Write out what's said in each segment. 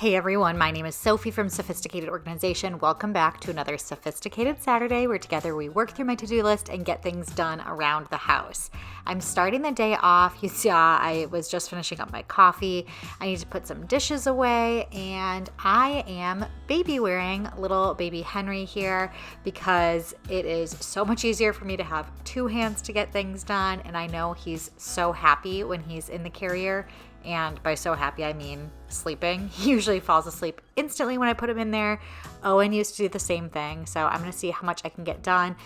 Hey everyone, my name is Sophie from Sophisticated Organization. Welcome back to another Sophisticated Saturday where together we work through my to-do list and get things done around the house. I'm starting the day off. You saw I was just finishing up my coffee. I need to put some dishes away, and I am baby wearing little baby Henry here because it is so much easier for me to have two hands to get things done, and I know he's so happy when he's in the carrier. And by so happy, I mean sleeping. He usually falls asleep instantly when I put him in there. Owen used to do the same thing. So I'm going to see how much I can get done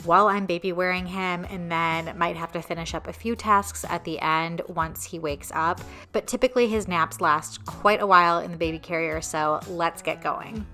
while I'm baby wearing him, and then might have to finish up a few tasks at the end once he wakes up. But typically his naps last quite a while in the baby carrier, so let's get going.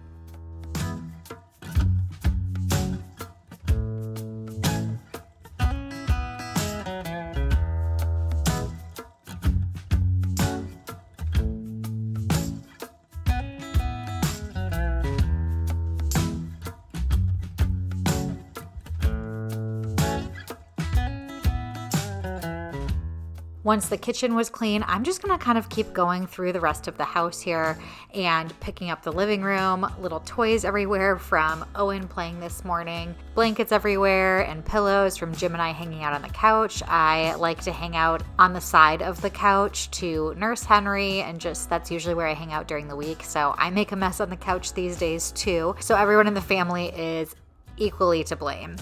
Once the kitchen was clean, I'm just gonna kind of keep going through the rest of the house here and picking up the living room, little toys everywhere from Owen playing this morning, blankets everywhere, and pillows from Jim and I hanging out on the couch. I like to hang out on the side of the couch to nurse Henry, and just that's usually where I hang out during the week. So I make a mess on the couch these days too. So everyone in the family is equally to blame.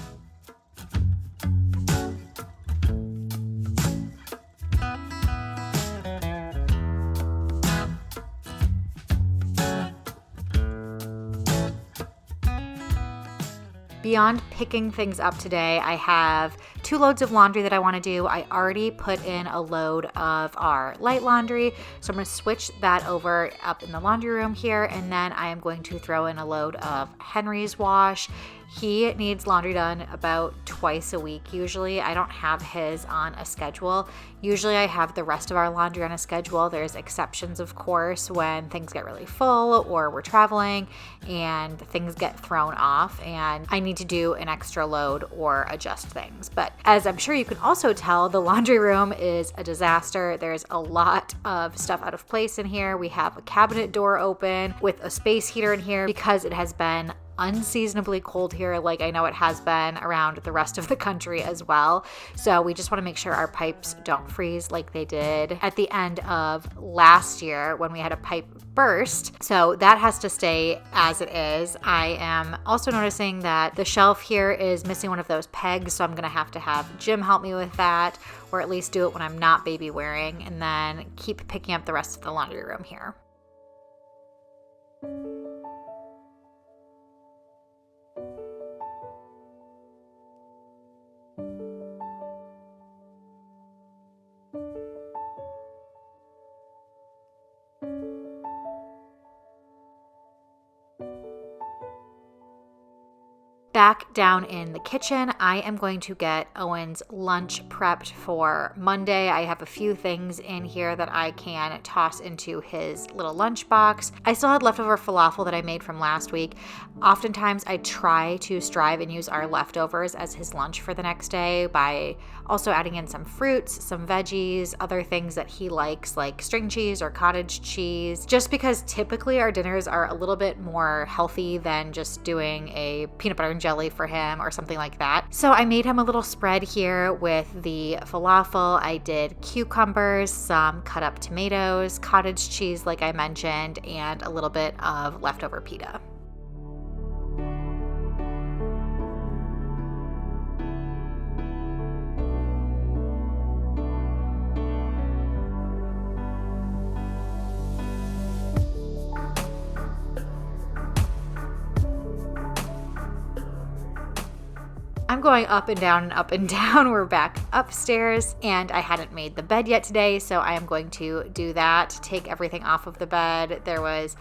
Beyond picking things up today, I have 2 loads of laundry that I want to do. I already put in a load of our light laundry, so I'm going to switch that over up in the laundry room here, and then I am going to throw in a load of Henry's wash. He needs laundry done about twice a week usually. I don't have his on a schedule. Usually I have the rest of our laundry on a schedule. There's exceptions, of course, when things get really full or we're traveling and things get thrown off and I need to do an extra load or adjust things. But as I'm sure you can also tell, the laundry room is a disaster. There's a lot of stuff out of place in here. We have a cabinet door open with a space heater in here because it has been unseasonably cold here, like I know it has been around the rest of the country as well. So we just want to make sure our pipes don't freeze like they did at the end of last year when we had a pipe burst. So that has to stay as it is. I am also noticing that the shelf here is missing one of those pegs, so I'm going to have Jim help me with that, or at least do it when I'm not baby wearing, and then keep picking up the rest of the laundry room here. Back down in the kitchen, I am going to get Owen's lunch prepped for Monday. I have a few things in here that I can toss into his little lunch box. I still had leftover falafel that I made from last week. Oftentimes I try to strive and use our leftovers as his lunch for the next day by also adding in some fruits, some veggies, other things that he likes like string cheese or cottage cheese, just because typically our dinners are a little bit more healthy than just doing a peanut butter and jelly for him or something like that. So I made him a little spread here with the falafel. I did cucumbers, some cut up tomatoes, cottage cheese like I mentioned, and a little bit of leftover pita. I'm going up and down and up and down. We're back upstairs and I hadn't made the bed yet today, so I am going to do that, take everything off of the bed. There was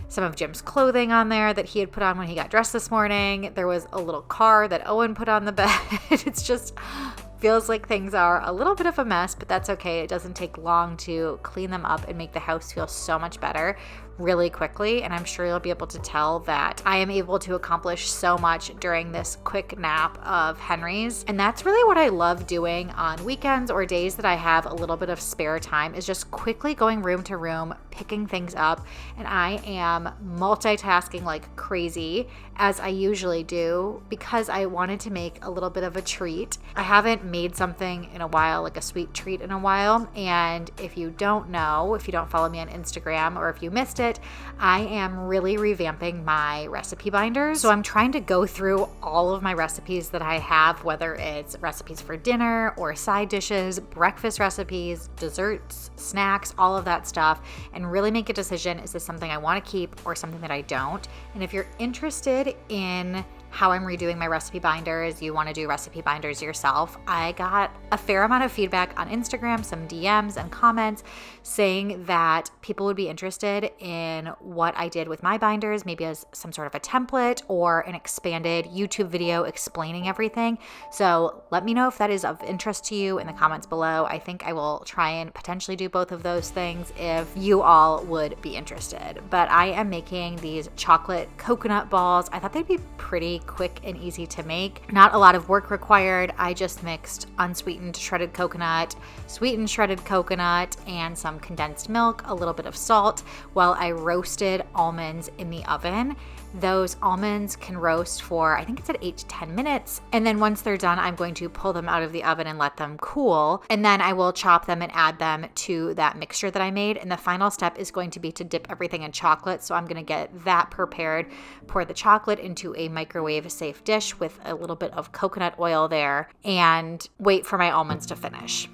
some of Jim's clothing on there that he had put on when he got dressed this morning. There was a little car that Owen put on the bed. It's just feels like things are a little bit of a mess, but that's okay. It doesn't take long to clean them up and make the house feel so much better. really quickly, and I'm sure you'll be able to tell that I am able to accomplish so much during this quick nap of Henry's. And that's really what I love doing on weekends or days that I have a little bit of spare time, is just quickly going room to room, picking things up. And I am multitasking like crazy, as I usually do, because I wanted to make a little bit of a treat. I haven't made something in a while, like a sweet treat in a while. And if you don't know, if you don't follow me on Instagram, or if you missed it, I am really revamping my recipe binders. So I'm trying to go through all of my recipes that I have, whether it's recipes for dinner or side dishes, breakfast recipes, desserts, snacks, all of that stuff, and really make a decision, is this something I want to keep or something that I don't? And if you're interested in how I'm redoing my recipe binders, you want to do recipe binders yourself, I got a fair amount of feedback on Instagram, some DMs and comments saying that people would be interested in what I did with my binders, maybe as some sort of a template or an expanded YouTube video explaining everything. So let me know if that is of interest to you in the comments below. I think I will try and potentially do both of those things if you all would be interested. But I am making these chocolate coconut balls. I thought they'd be pretty quick and easy to make. Not a lot of work required. I just mixed unsweetened shredded coconut, sweetened shredded coconut, and some condensed milk, a little bit of salt, while I roasted almonds in the oven. Those almonds can roast for, I think it's at 8 to 10 minutes. And then once they're done, I'm going to pull them out of the oven and let them cool. And then I will chop them and add them to that mixture that I made. And the final step is going to be to dip everything in chocolate. So I'm going to get that prepared, pour the chocolate into a microwave safe dish with a little bit of coconut oil there, and wait for my almonds to finish.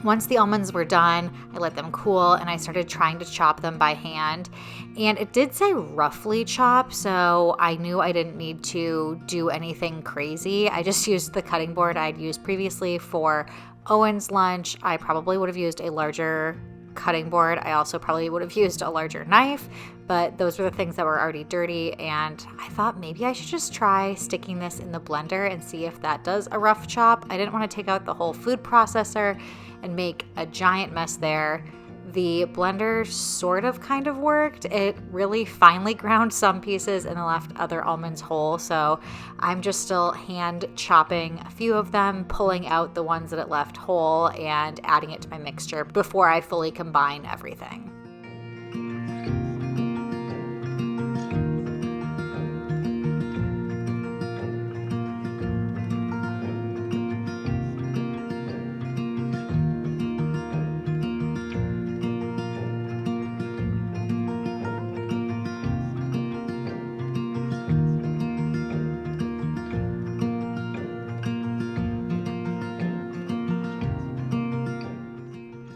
Once the almonds were done, I let them cool and I started trying to chop them by hand. And it did say roughly chop, so I knew I didn't need to do anything crazy. I just used the cutting board I'd used previously for Owen's lunch. I probably would have used a larger cutting board. I also probably would have used a larger knife, but those were the things that were already dirty, and I thought maybe I should just try sticking this in the blender and see if that does a rough chop. I didn't want to take out the whole food processor and make a giant mess there. The blender sort of kind of worked. It really finely ground some pieces and left other almonds whole, so I'm just still hand chopping a few of them, pulling out the ones that it left whole and adding it to my mixture before I fully combine everything.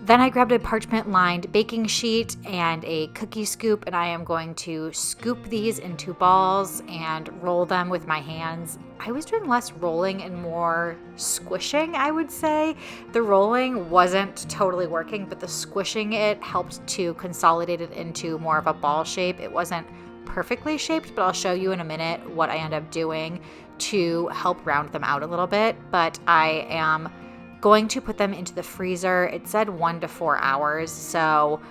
Then I grabbed a parchment-lined baking sheet and a cookie scoop, and I am going to scoop these into balls and roll them with my hands. I was doing less rolling and more squishing, I would say. The rolling wasn't totally working, but the squishing it helped to consolidate it into more of a ball shape. It wasn't perfectly shaped, but I'll show you in a minute what I end up doing to help round them out a little bit. But I am going to put them into the freezer. It said 1 to 4 hours, so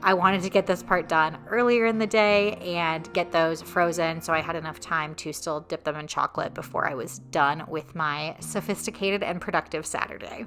I wanted to get this part done earlier in the day and get those frozen so I had enough time to still dip them in chocolate before I was done with my sophisticated and productive Saturday.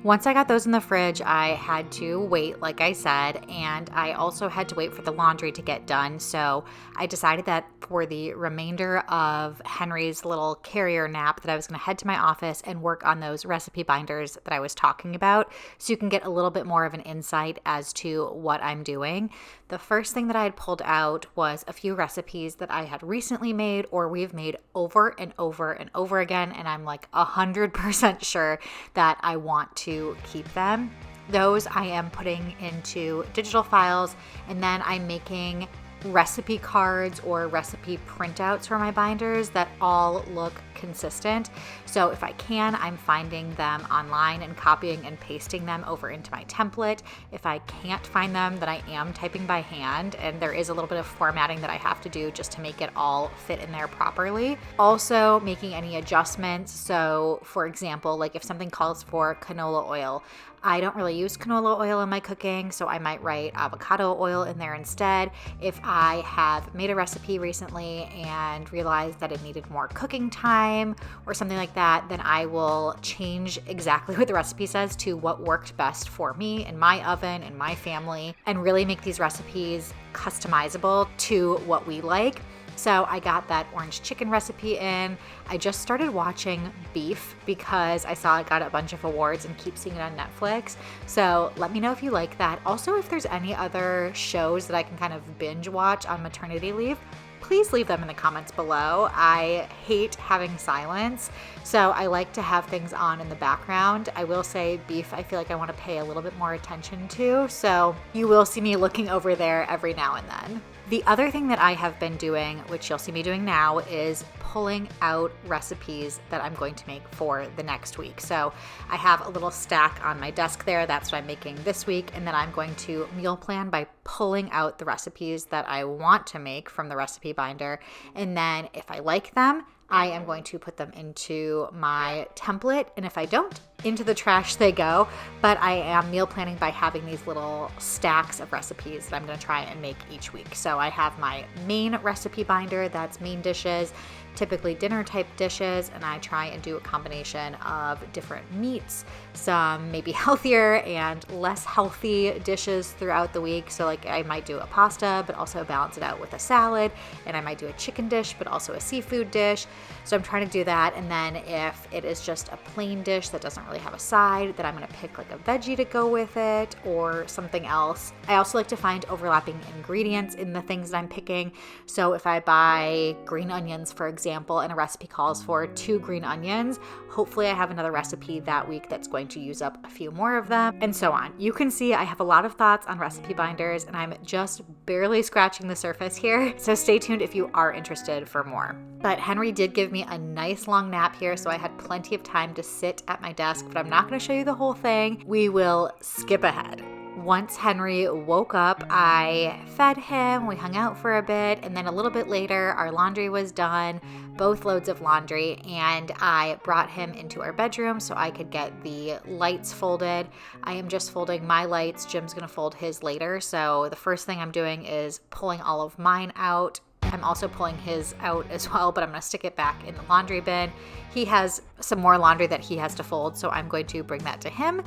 Once I got those in the fridge, I had to wait, like I said, and I also had to wait for the laundry to get done. So I decided that for the remainder of Henry's little carrier nap that I was going to head to my office and work on those recipe binders that I was talking about, so you can get a little bit more of an insight as to what I'm doing. The first thing that I had pulled out was a few recipes that I had recently made or we've made over and over and over again, and I'm like 100% sure that I want to keep them. Those I am putting into digital files, and then I'm making recipe cards or recipe printouts for my binders that all look consistent. So if I can, I'm finding them online and copying and pasting them over into my template. If I can't find them, then I am typing by hand, and there is a little bit of formatting that I have to do just to make it all fit in there properly. Also making any adjustments. So for example, like if something calls for canola oil, I don't really use canola oil in my cooking, so I might write avocado oil in there instead. If I have made a recipe recently and realized that it needed more cooking time or something like that, then I will change exactly what the recipe says to what worked best for me in my oven and my family, and really make these recipes customizable to what we like. So I got that orange chicken recipe in. I just started watching beef because I saw it got a bunch of awards and keep seeing it on Netflix. So let me know if you like that. Also, if there's any other shows that I can kind of binge watch on maternity leave, please leave them in the comments below. I hate having silence, so I like to have things on in the background. I will say beef, I feel like I want to pay a little bit more attention to, so you will see me looking over there every now and then. The other thing that I have been doing, which you'll see me doing now, is pulling out recipes that I'm going to make for the next week. So I have a little stack on my desk there. That's what I'm making this week. And then I'm going to meal plan by pulling out the recipes that I want to make from the recipe binder. And then if I like them, I am going to put them into my template, and if I don't, into the trash they go. But I am meal planning by having these little stacks of recipes that I'm going to try and make each week. So I have my main recipe binder, that's main dishes, typically dinner type dishes, and I try and do a combination of different meats, some maybe healthier and less healthy dishes throughout the week. So like I might do a pasta, but also balance it out with a salad, and I might do a chicken dish, but also a seafood dish. So I'm trying to do that. And then if it is just a plain dish that doesn't really have a side, then I'm going to pick like a veggie to go with it or something else. I also like to find overlapping ingredients in the things that I'm picking. So if I buy green onions, for example, and a recipe calls for 2 green onions, hopefully I have another recipe that week that's going to use up a few more of them, and so on. You can see I have a lot of thoughts on recipe binders, and I'm just barely scratching the surface here. So stay tuned if you are interested for more. But Henry did give me a nice long nap here, so I had plenty of time to sit at my desk, but I'm not going to show you the whole thing. We will skip ahead. Once Henry woke up, I fed him, we hung out for a bit, and then a little bit later, our laundry was done, both loads of laundry, and I brought him into our bedroom so I could get the lights folded. I am just folding my lights. Jim's gonna fold his later, so the first thing I'm doing is pulling all of mine out. I'm also pulling his out as well, but I'm going to stick it back in the laundry bin. He has some more laundry that he has to fold, so I'm going to bring that to him,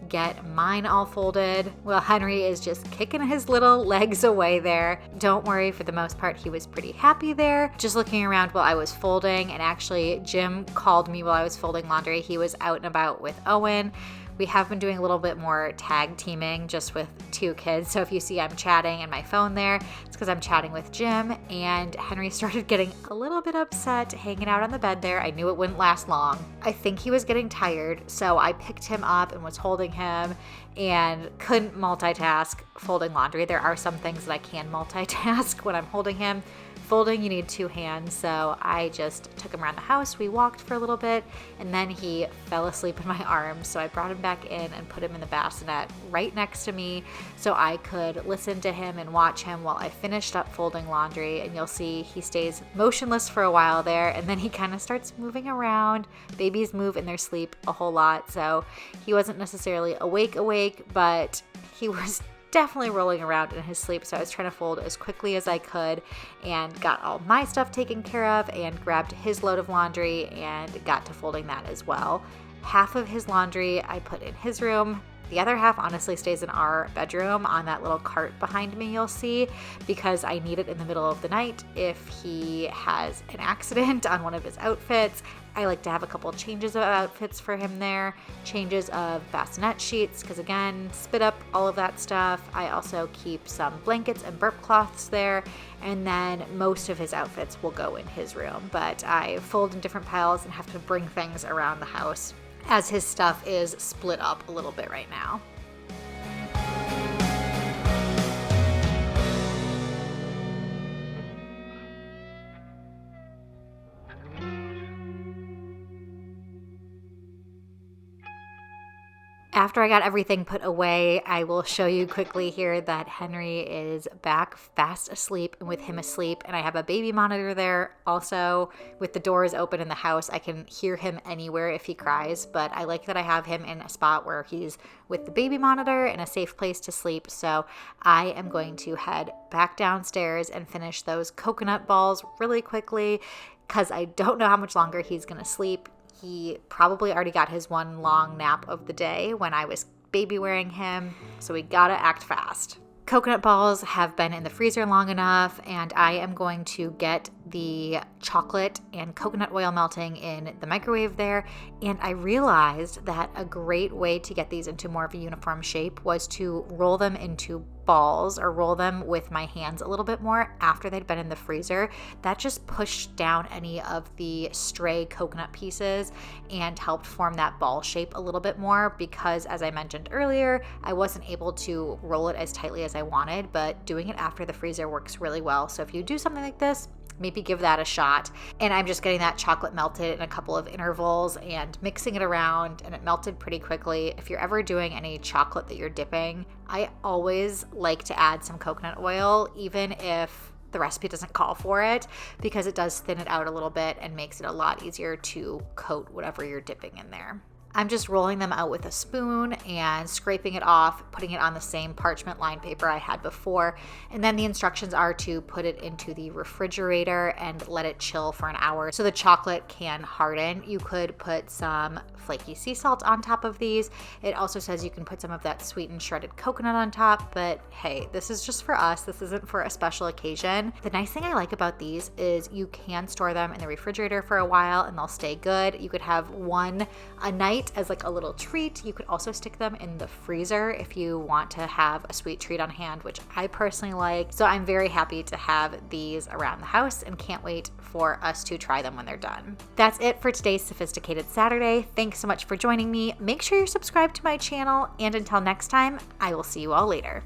get mine all folded. Well, Henry is just kicking his little legs away there. Don't worry, for the most part, he was pretty happy there, just looking around while I was folding. And actually, Jim called me while I was folding laundry. He was out and about with Owen. We have been doing a little bit more tag teaming just with 2 kids. So if you see I'm chatting and my phone there, it's because I'm chatting with Jim. And Henry started getting a little bit upset hanging out on the bed there. I knew it wouldn't last long. I think he was getting tired, so I picked him up and was holding him and couldn't multitask folding laundry. There are some things that I can multitask when I'm holding him. Folding, you need 2 hands, so I just took him around the house. We walked for a little bit, and then he fell asleep in my arms, so I brought him back in and put him in the bassinet right next to me so I could listen to him and watch him while I finished up folding laundry. And you'll see he stays motionless for a while there, and then he kind of starts moving around. Babies move in their sleep a whole lot, so he wasn't necessarily awake, but he was definitely rolling around in his sleep. So I was trying to fold as quickly as I could and got all my stuff taken care of and grabbed his load of laundry and got to folding that as well. Half of his laundry I put in his room. The other half honestly stays in our bedroom on that little cart behind me you'll see, because I need it in the middle of the night if he has an accident on one of his outfits. I like to have a couple changes of outfits for him there, changes of bassinet sheets, because again, spit up all of that stuff. I also keep some blankets and burp cloths there, and then most of his outfits will go in his room, but I fold in different piles and have to bring things around the house as his stuff is split up a little bit right now. After I got everything put away, I will show you quickly here that Henry is back fast asleep and with him asleep, and I have a baby monitor there. Also, with the doors open in the house, I can hear him anywhere if he cries, but I like that I have him in a spot where he's with the baby monitor in a safe place to sleep. So I am going to head back downstairs and finish those coconut balls really quickly because I don't know how much longer he's going to sleep. He probably already got his one long nap of the day when I was baby wearing him, so we gotta act fast. Coconut balls have been in the freezer long enough, and I am going to get the chocolate and coconut oil melting in the microwave there. And I realized that a great way to get these into more of a uniform shape was to roll them into balls or roll them with my hands a little bit more after they'd been in the freezer. That just pushed down any of the stray coconut pieces and helped form that ball shape a little bit more because, as I mentioned earlier, I wasn't able to roll it as tightly as I wanted, but doing it after the freezer works really well. So if you do something like this, maybe give that a shot. And I'm just getting that chocolate melted in a couple of intervals and mixing it around, and it melted pretty quickly. If you're ever doing any chocolate that you're dipping, I always like to add some coconut oil, even if the recipe doesn't call for it, because it does thin it out a little bit and makes it a lot easier to coat whatever you're dipping in there. I'm just rolling them out with a spoon and scraping it off, putting it on the same parchment lined paper I had before. And then the instructions are to put it into the refrigerator and let it chill for an hour so the chocolate can harden. You could put some flaky sea salt on top of these. It also says you can put some of that sweetened shredded coconut on top, but hey, this is just for us. This isn't for a special occasion. The nice thing I like about these is you can store them in the refrigerator for a while and they'll stay good. You could have one a night as like a little treat. You could also stick them in the freezer if you want to have a sweet treat on hand, which I personally like. So I'm very happy to have these around the house and can't wait for us to try them when they're done. That's it for today's Sophisticated Saturday. Thanks so much for joining me. Make sure you're subscribed to my channel, and until next time, I will see you all later.